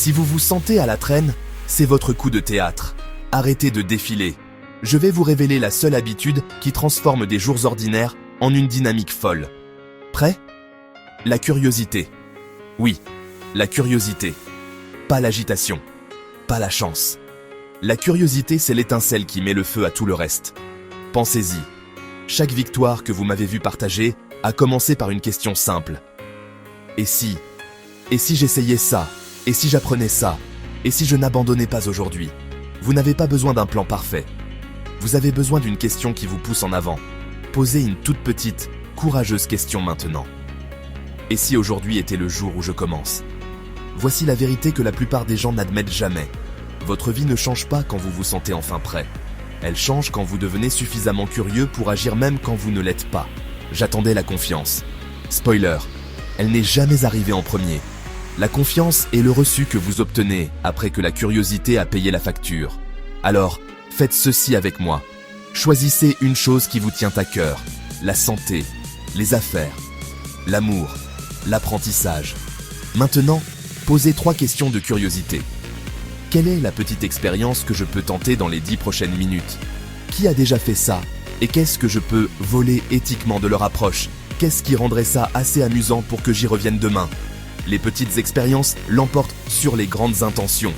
Si vous vous sentez à la traîne, c'est votre coup de théâtre. Arrêtez de défiler. Je vais vous révéler la seule habitude qui transforme des jours ordinaires en une dynamique folle. Prêt? La curiosité. Oui, la curiosité. Pas l'agitation. Pas la chance. La curiosité, c'est l'étincelle qui met le feu à tout le reste. Pensez-y. Chaque victoire que vous m'avez vu partager a commencé par une question simple. Et si j'essayais ça? Et si j'apprenais ça? Et si je n'abandonnais pas aujourd'hui? Vous n'avez pas besoin d'un plan parfait. Vous avez besoin d'une question qui vous pousse en avant. Posez une toute petite, courageuse question maintenant. Et si aujourd'hui était le jour où je commence? Voici la vérité que la plupart des gens n'admettent jamais. Votre vie ne change pas quand vous vous sentez enfin prêt. Elle change quand vous devenez suffisamment curieux pour agir même quand vous ne l'êtes pas. J'attendais la confiance. Spoiler, elle n'est jamais arrivée en premier. La confiance est le reçu que vous obtenez après que la curiosité a payé la facture. Alors, faites ceci avec moi. Choisissez une chose qui vous tient à cœur. La santé, les affaires, l'amour, l'apprentissage. Maintenant, posez 3 questions de curiosité. Quelle est la petite expérience que je peux tenter dans les 10 prochaines minutes? Qui a déjà fait ça? Et qu'est-ce que je peux voler éthiquement de leur approche? Qu'est-ce qui rendrait ça assez amusant pour que j'y revienne demain? Les petites expériences l'emportent sur les grandes intentions.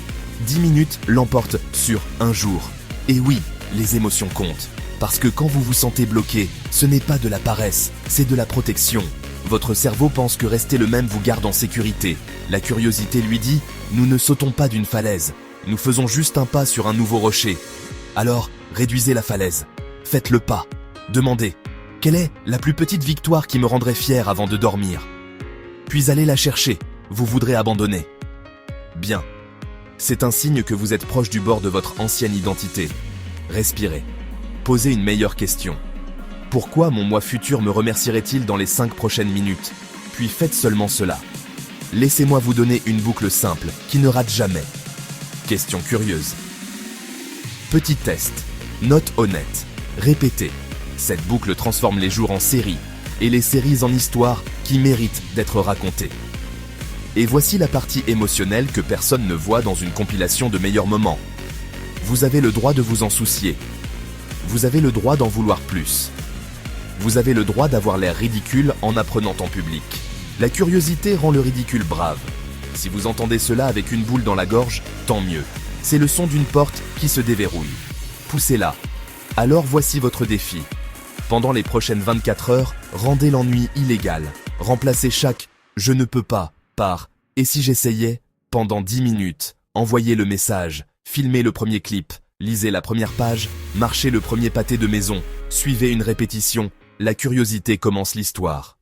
10 minutes l'emportent sur un jour. Et oui, les émotions comptent. Parce que quand vous vous sentez bloqué, ce n'est pas de la paresse, c'est de la protection. Votre cerveau pense que rester le même vous garde en sécurité. La curiosité lui dit « Nous ne sautons pas d'une falaise, nous faisons juste un pas sur un nouveau rocher. » Alors, réduisez la falaise. Faites le pas. Demandez « Quelle est la plus petite victoire qui me rendrait fier avant de dormir ?» Puis allez la chercher, vous voudrez abandonner. Bien. C'est un signe que vous êtes proche du bord de votre ancienne identité. Respirez. Posez une meilleure question. Pourquoi mon moi futur me remercierait-il dans les 5 prochaines minutes? Puis faites seulement cela. Laissez-moi vous donner une boucle simple, qui ne rate jamais. Question curieuse. Petit test. Note honnête. Répétez. Cette boucle transforme les jours en séries, et les séries en histoires qui méritent d'être racontées. Et voici la partie émotionnelle que personne ne voit dans une compilation de meilleurs moments. Vous avez le droit de vous en soucier. Vous avez le droit d'en vouloir plus. Vous avez le droit d'avoir l'air ridicule en apprenant en public. La curiosité rend le ridicule brave. Si vous entendez cela avec une boule dans la gorge, tant mieux. C'est le son d'une porte qui se déverrouille. Poussez-la. Alors voici votre défi. Pendant les prochaines 24 heures, rendez l'ennui illégal. Remplacez chaque « je ne peux pas » par « et si j'essayais » pendant 10 minutes. Envoyez le message, filmez le premier clip, lisez la première page, marchez le premier pâté de maison, suivez une répétition. La curiosité commence l'histoire.